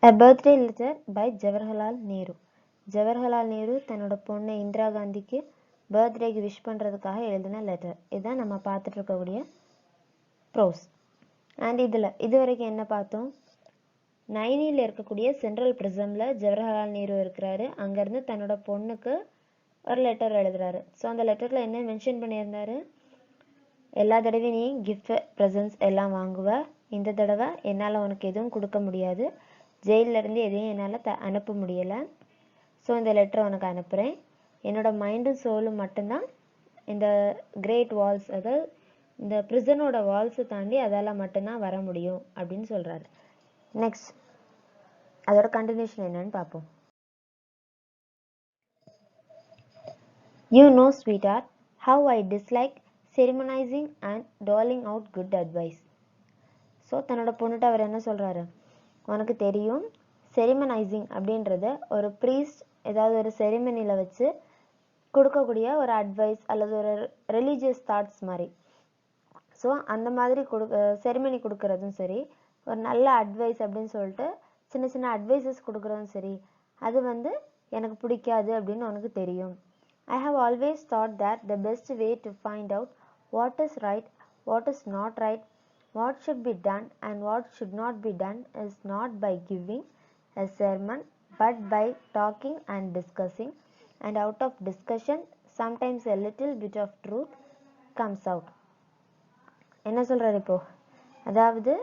A birthday letter by Jawaharlal Nehru. Jawaharlal Nehru தன்னோட பொண்ணு இந்திரா காந்திக்கு பர்த்டேக்கு விஷ் பண்ணுறதுக்காக எழுதின லெட்டர். இதுதான் நம்ம பார்த்துட்டு இருக்கக்கூடிய ப்ரோஸ். அண்ட் இது வரைக்கும் என்ன பார்த்தோம்? நைனியில் இருக்கக்கூடிய சென்ட்ரல் பிரிசமில் ஜவஹர்லால் நேரு இருக்கிறாரு. அங்கேருந்து தன்னோட பொண்ணுக்கு ஒரு லெட்டர் எழுதுறாரு. ஸோ அந்த லெட்டரில் என்ன மென்ஷன் பண்ணியிருந்தாரு? எல்லா தடவையும் நீ கிஃப்ட் ப்ரெசன்ட்ஸ் எல்லாம் வாங்குவ, இந்த தடவை என்னால் உனக்கு எதுவும் கொடுக்க முடியாது, ஜெயிலிருந்து எதையும் என்னால் அனுப்ப முடியலை. ஸோ இந்த லெட்டரை உனக்கு அனுப்புகிறேன். என்னோடய மைண்டும் சோலும் மட்டும்தான் இந்த கிரேட் வால்ஸ், அதாவது இந்த ப்ரிசனோட வால்ஸை தாண்டி அதால் மட்டும்தான் வர முடியும் அப்படின்னு சொல்கிறாரு. நெக்ஸ்ட் அதோட கண்டினியூஷன் என்னன்னு பார்ப்போம். You know, sweetheart, how I dislike sermonizing and doling out good advice. So தன்னோட பொண்ணுகிட்ட அவர் என்ன சொல்கிறாரு? உனக்கு தெரியும், செரிமனைசிங் அப்படின்றது ஒரு ப்ரீஸ்ட் ஏதாவது ஒரு செரிமனியில் வச்சு கொடுக்கக்கூடிய ஒரு அட்வைஸ் அல்லது ஒரு ரிலீஜியஸ் தாட்ஸ் மாதிரி. ஸோ அந்த மாதிரி செரிமனி கொடுக்கறதும் சரி, ஒரு நல்ல அட்வைஸ் அப்படின்னு சொல்லிட்டு சின்ன சின்ன அட்வைசஸ் கொடுக்குறதும் சரி, அது எனக்கு பிடிக்காது அப்படின்னு உனக்கு தெரியும். I have always thought that the best way to find out what is right, what is not right, what should be done and what should not be done is not by giving a sermon but by talking and discussing, and out of discussion sometimes a little bit of truth comes out. என்ன சொல்றாரு இப்போ? அதாவது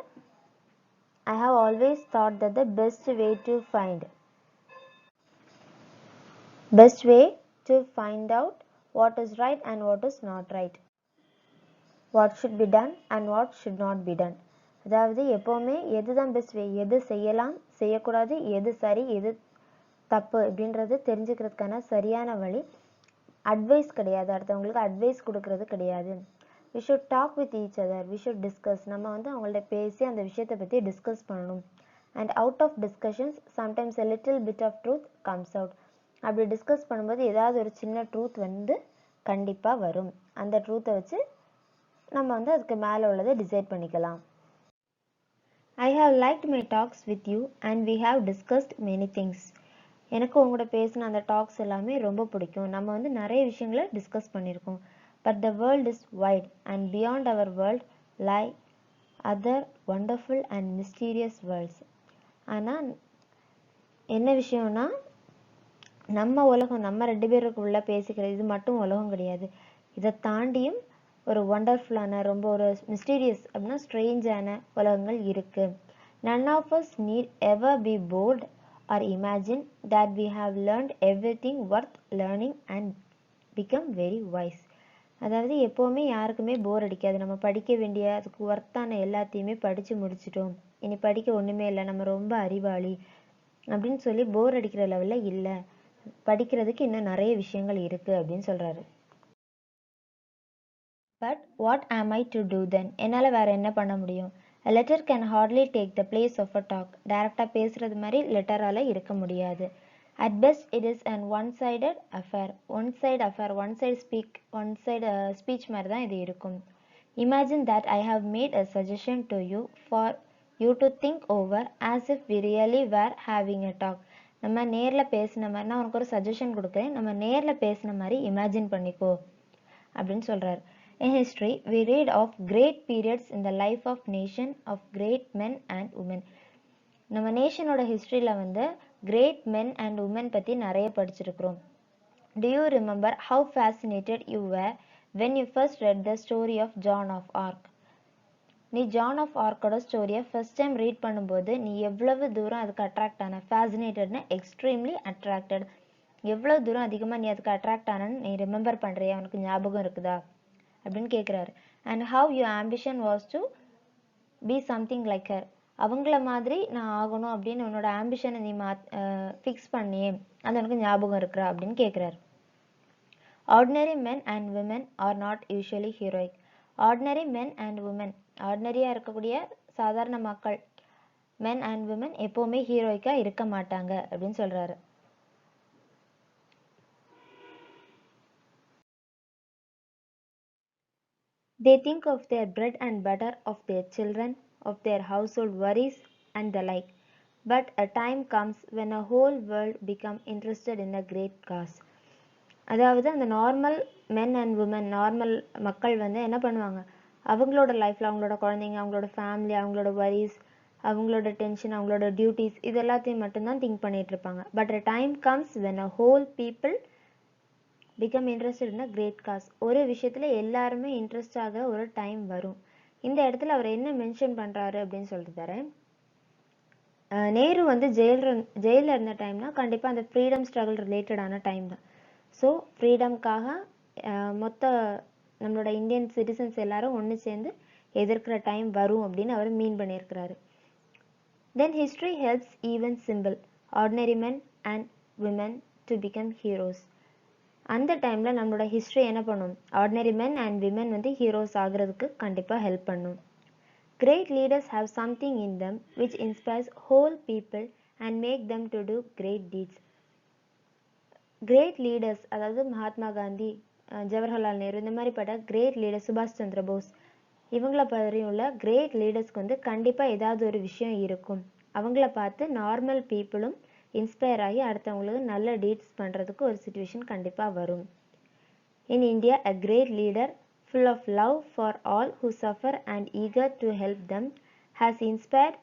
I have always thought that the best way to find out what is right and what is not right, what should be done and what should not be done. அதாவது எப்போவுமே எது தான் best way, எது செய்யலாம் செய்யக்கூடாது, எது சரி எது தப்பு அப்படின்றது தெரிஞ்சுக்கிறதுக்கான சரியான வழி அட்வைஸ் கிடையாது, அடுத்தவங்களுக்கு அட்வைஸ் கொடுக்கறது கிடையாது. we should talk with each other, we should discuss. நம்ம அவங்கள்ட்ட பேசி அந்த விஷயத்தை பற்றி டிஸ்கஸ் பண்ணணும். and out of discussions sometimes a little bit of truth comes out. அப்படி டிஸ்கஸ் பண்ணும்போது ஏதாவது ஒரு சின்ன ட்ரூத் கண்டிப்பாக வரும். அந்த ட்ரூத்தை வச்சு நம்ம அதுக்கு மேலே உள்ளதை டிசைட் பண்ணிக்கலாம். I have liked my talks with you and we have discussed many things. எனக்கு உங்களோட பேசின அந்த டாக்ஸ் எல்லாமே ரொம்ப பிடிக்கும். நம்ம நிறைய விஷயங்களை டிஸ்கஸ் பண்ணியிருக்கோம். But the world is wide and beyond our world lie other wonderful and mysterious worlds. ஆனால் என்ன விஷயம்னா, நம்ம உலகம், நம்ம 2 பேருக்குள்ள பேசிக்கிறது இது மட்டும் உலகம் கிடையாது. இதை தாண்டியும் ஒரு ஒண்டர்ஃபுல்லான, ரொம்ப ஒரு மிஸ்டீரியஸ் அப்படின்னா ஸ்ட்ரேஞ்சான உலகங்கள் இருக்கு. None of us need ever be bored or imagine that we have learned everything worth learning and become very wise. அதாவது எப்போவுமே யாருக்குமே போர் அடிக்காது. நம்ம படிக்க வேண்டிய அதுக்கு ஒர்த்தான எல்லாத்தையுமே படித்து முடிச்சிட்டோம், இனி படிக்க ஒன்றுமே இல்லை, நம்ம ரொம்ப அறிவாளி அப்படின்னு சொல்லி போர் அடிக்கிற லெவலில் இல்லை, படிக்கிறதுக்கு இன்னும் நிறைய விஷயங்கள் இருக்குது அப்படின்னு சொல்கிறாரு. பட் வாட் ஆம் ஐ டு டூ தென்? என்னால் வேறு என்ன பண்ண முடியும்? A letter can hardly take the place of a talk. டைரக்டாக பேசுகிறது மாதிரி லெட்டரால் இருக்க முடியாது. At best it is an one-sided affair. One side speech மாதிரி தான் இது இருக்கும். Imagine that I have made a suggestion to you for you to think over as if we really were having a talk. நம்ம நேரில் பேசின மாதிரி, நான் உனக்கு ஒரு சஜஷன் கொடுக்குறேன், நம்ம நேரில் பேசின மாதிரி இமேஜின் பண்ணிக்கோ அப்படின்னு சொல்கிறார். In history, we read of great periods in the life of nation of great men and women. நம்ம நேஷனோட ஹிஸ்ட்ரியில் great men and women பற்றி நிறைய படிச்சிருக்கிறோம். Do you remember how fascinated you were when you first read the story of Joan of Arc? நீ John of ஆர்க்கோட ஸ்டோரியை first time read பண்ணும்போது நீ எவ்வளவு தூரம் அதுக்கு அட்ராக்ட் ஆன? ஃபேசினேட்டட்னா எக்ஸ்ட்ரீம்லி அட்ராக்டட். எவ்வளோ தூரம் அதிகமாக நீ அதுக்கு அட்ராக்ட் ஆனன்னு நீ ரிமெம்பர் பண்ணுறியா? உனக்கு ஞாபகம் இருக்குதா அப்படின்னு கேட்குறாரு. And how your ambition was to be something like her. அவங்கள மாதிரி நான் ஆகணும் அப்படின்னு உன்னோட ஆம்பிஷனை நீ ஃபிக்ஸ் பண்ணியே, அது உனக்கு ஞாபகம் இருக்கிறா அப்படின்னு கேட்குறாரு. Ordinary men and women are not usually heroic. Ordinary men and woman, ஆர்டினரியாக இருக்கக்கூடிய சாதாரண மக்கள், மென் அண்ட் விமன் எப்போவுமே ஹீரோயிக்காக இருக்க மாட்டாங்க அப்படின்னு சொல்கிறாரு. They think of their bread and butter, of their children, of their household worries and the like. but a time comes when a whole world become interested in a great cause. அதாவது அந்த normal men and women, normal மக்கள் வந்து என்ன பண்ணுவாங்க, அவங்களோட லைஃப்பில் அவங்களோட குழந்தைங்க, அவங்களோட ஃபேமிலி, அவங்களோட வரிஸ், அவங்களோட டென்ஷன், அவங்களோட டியூட்டிஸ், இது எல்லாத்தையும் மட்டும்தான் திங்க் பண்ணிட்டு இருப்பாங்க. But a time comes when a whole people become interested in a great cause. ஒரு விஷயத்தில் எல்லாருமே இன்ட்ரெஸ்ட் ஆகிற ஒரு டைம் வரும். இந்த இடத்துல அவர் என்ன மென்ஷன் பண்ணுறாரு அப்படின்னு சொல்லிட்டு தரேன். நேரு வந்து ஜெயிலில் இருந்த டைம்னா கண்டிப்பாக அந்த ஃப்ரீடம் ஸ்ட்ரகிள் ரிலேட்டடான டைம் தான். ஸோ ஃப்ரீடம்காக மொத்த நம்மளோட இந்தியன் சிட்டிசன்ஸ் எல்லாரும் ஒன்று சேர்ந்து எதிர்க்கிற டைம் வரும் அப்படின்னு அவர் மீன் பண்ணியிருக்கிறாரு. தென் history helps even simple ordinary men and women to become heroes. அந்த டைமில் நம்மளோட ஹிஸ்ட்ரி என்ன பண்ணும், ஆர்டினரி மென் அண்ட் விமென் வந்து ஹீரோஸ் ஆகிறதுக்கு கண்டிப்பாக ஹெல்ப் பண்ணும். Great leaders have something in them which inspires whole people and make them to do great deeds. Great leaders, அதாவது மகாத்மா காந்தி, ஜவஹர்லால் நேரு, இந்த மாதிரிப்பட்ட கிரேட் லீடர்ஸ், சுபாஷ் சந்திர போஸ், இவங்கள பற்றியும் உள்ள கிரேட் லீடர்ஸ்க்கு வந்து கண்டிப்பாக ஏதாவது ஒரு விஷயம் இருக்கும். அவங்கள பார்த்து நார்மல் பீப்புளும் இன்ஸ்பயர் ஆகி அடுத்தவங்களுக்கு நல்ல டீட்ஸ் பண்ணுறதுக்கு ஒரு சுச்சுவேஷன் கண்டிப்பாக வரும். In India, a great leader full of love for all who suffer and eager to help them has inspired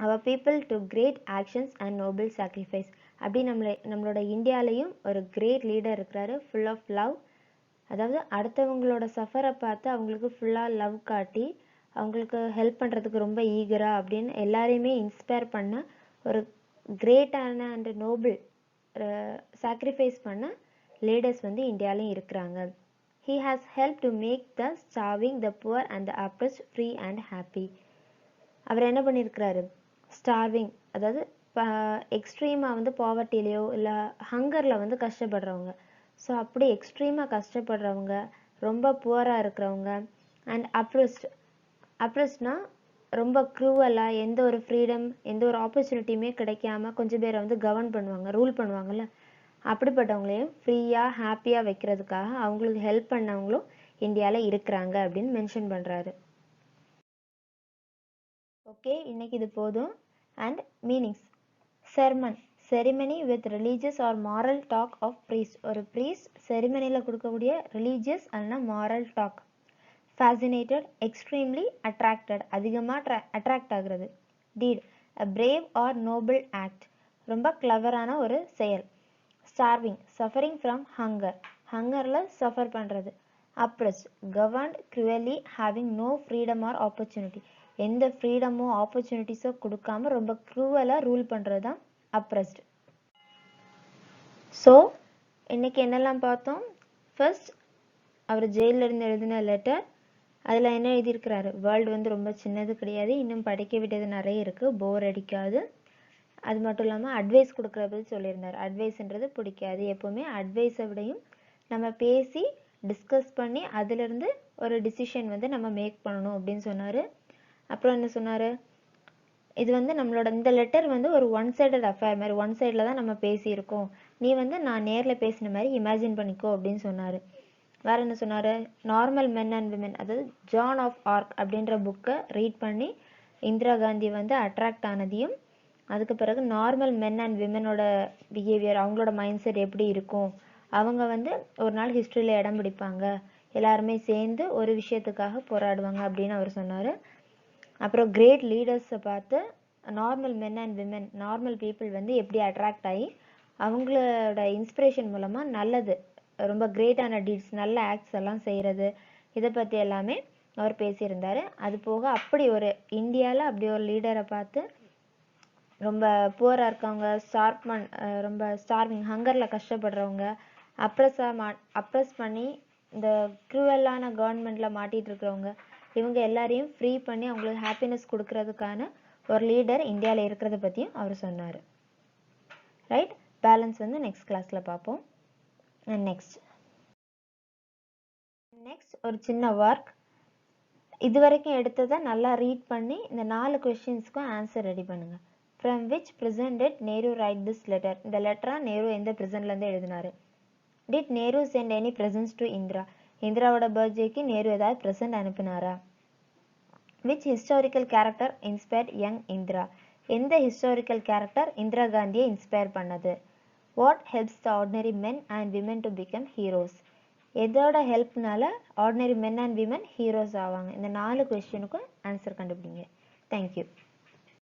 our people to great actions and noble sacrifice. அப்படி நம்மளோட இந்தியாலையும் ஒரு கிரேட் லீடர் இருக்கிறாரு, full of love. அதாவது அடுத்தவங்களோட சஃபரை பார்த்து அவங்களுக்கு ஃபுல்லாக love காட்டி அவங்களுக்கு ஹெல்ப் பண்ணுறதுக்கு ரொம்ப ஈகரா அப்படின்னு எல்லாரையுமே இன்ஸ்பயர் பண்ண ஒரு கிரேட்டான அண்ட் நோபிள் சாக்ரிஃபைஸ் பண்ண லீடர்ஸ் வந்து இந்தியாலையும் இருக்கிறாங்க. He has helped to make the starving, the poor and the oppressed free and happy. அவர் என்ன பண்ணியிருக்கிறாரு, ஸ்டார்விங் அதாவது எக்ஸ்ட்ரீமாக வந்து பாவர்ட்டிலேயோ இல்லை ஹங்கரில் வந்து கஷ்டப்படுறவங்க, ஸோ அப்படி எக்ஸ்ட்ரீமாக கஷ்டப்படுறவங்க, ரொம்ப புவராக இருக்கிறவங்க, அண்ட் அப்ரெஸ்ட்னா ரொம்ப க்ரூவலாக எந்த ஒரு ஃப்ரீடம் எந்த ஒரு ஆப்பர்ச்சுனிட்டியுமே கிடைக்காம கொஞ்சம் பேரை வந்து கவர்ன் பண்ணுவாங்க, ரூல் பண்ணுவாங்கள்ல, அப்படிப்பட்டவங்களையும் ஃப்ரீயாக ஹாப்பியாக வைக்கிறதுக்காக அவங்களுக்கு ஹெல்ப் பண்ணவங்களும் இந்தியாவில் இருக்கிறாங்க அப்படின்னு மென்ஷன் பண்ணுறாரு. ஓகே, இன்னைக்கு இது போதும். And meanings. Sermon, ceremony with religious or moral talk of priest. ஒரு ப்ரீஸ்ட் செரிமனியில் கொடுக்கக்கூடிய ரிலீஜியஸ் அல்லனா moral talk. Fascinated, extremely attracted, அதிகமாக அட்ராக்ட் ஆகுறது. Deed, a brave or noble act, ரொம்ப கிளவரான ஒரு செயல். Starving, suffering from hunger, ஹங்கரில் சஃபர் பண்ணுறது. Oppressed, governed cruelly, having no freedom or opportunity, எந்த ஃப்ரீடமோ ஆப்பர்ச்சுனிட்டிஸோ கொடுக்காம ரொம்ப க்ரூவலாக ரூல் பண்ணுறது தான் அப்ரெஸ்ட். ஸோ இன்னைக்கு என்னெல்லாம் பார்த்தோம். ஃபர்ஸ்ட், அவர் ஜெயிலிருந்து எழுதின லெட்டர். அதில் என்ன எழுதியிருக்கிறாரு, வேர்ல்டு வந்து ரொம்ப சின்னது கிடையாது, இன்னும் படிக்க விட்டது நிறைய இருக்குது, போர் அடிக்காது. அது மட்டும் இல்லாமல் அட்வைஸ் கொடுக்குறது சொல்லியிருந்தார். அட்வைஸ்ன்றது பிடிக்காது, எப்போவுமே அட்வைஸை விடையும் நம்ம பேசி டிஸ்கஸ் பண்ணி அதிலிருந்து ஒரு டிசிஷன் வந்து நம்ம மேக் பண்ணணும் அப்படின்னு சொன்னார். அப்புறம் என்ன சொன்னார், இது வந்து நம்மளோட இந்த லெட்டர் வந்து ஒரு ஒன் சைடட் அஃபேர் மாதிரி, ஒன் சைடில் தான் நம்ம பேசியிருக்கோம், நீ வந்து நான் நேரில் பேசின மாதிரி இமேஜின் பண்ணிக்கோ அப்படின்னு சொன்னார். வேறு என்ன சொன்னார், நார்மல் மென் அண்ட் விமென், அதாவது ஜான் ஆஃப் ஆர்க் அப்படின்ற புக்கை ரீட் பண்ணி இந்திரா காந்தி வந்து அட்ராக்ட் ஆனதையும், அதுக்கு பிறகு நார்மல் மென் அண்ட் விமனோட பிஹேவியர், அவங்களோட மைண்ட் செட் எப்படி இருக்கும், அவங்க வந்து ஒரு நாள் ஹிஸ்ட்ரியில் இடம் பிடிப்பாங்க, எல்லாருமே சேர்ந்து ஒரு விஷயத்துக்காக போராடுவாங்க அப்படின்னு அவர் சொன்னார். அப்புறம் கிரேட் லீடர்ஸை பார்த்து normal men and women, normal people வந்து எப்படி அட்ராக்ட் ஆகி அவங்களோட இன்ஸ்பிரேஷன் மூலமாக நல்லது, ரொம்ப கிரேட்டான டீட்ஸ், நல்ல ஆக்ட்ஸ் எல்லாம் செய்கிறது, இதை பற்றி எல்லாமே அவர் பேசியிருந்தார். அது போக அப்படி ஒரு இந்தியாவில் அப்படி ஒரு லீடரை பார்த்து ரொம்ப புவராக இருக்கவங்க, ரொம்ப ஸ்டார்விங் ஹங்கரில் கஷ்டப்படுறவங்க, அப்ரெஸ் பண்ணி இந்த க்ரூவலான கவர்மெண்ட்டில் மாட்டிகிட்டு இருக்கிறவங்க, இவங்க எல்லாரையும் ஃப்ரீ பண்ணி அவங்களுக்கு ஹாப்பினஸ் கொடுக்கறதுக்கான ஒரு லீடர் இந்தியாவில் இருக்கிறத பற்றியும் அவர் சொன்னார். ரைட், பேலன்ஸ் வந்து நெக்ஸ்ட் கிளாஸில் பார்ப்போம். நெக்ஸ்ட் ஒரு சின்ன ஒர்க், இது வரைக்கும் எடுத்ததை நல்லா ரீட் பண்ணி இந்த 4 கொஸ்டின்ஸ்க்கும் ஆன்சர் ரெடி பண்ணுங்கள். From which prison did Nehru write this letter? இந்த லெட்டரா நேரு எந்த பிரிசன்லேருந்து எழுதினாரு? Did Nehru send any presents to Indira? இந்திராவோட பர்த்டேக்கு நேரு ஏதாவது ப்ரெசன்ட் அனுப்பினாரா? Which historical character inspired young Indira? எந்த ஹிஸ்டாரிக்கல் கேரக்டர் இந்திரா காந்தியை இன்ஸ்பயர் பண்ணது? What helps the ordinary men and women to become heroes? எதோட ஹெல்ப்னால ordinary men and women heroes ஆவாங்க? இந்த 4 கொஸ்டினுக்கும் ஆன்சர் கண்டுபிடிங்க. தேங்க்யூ.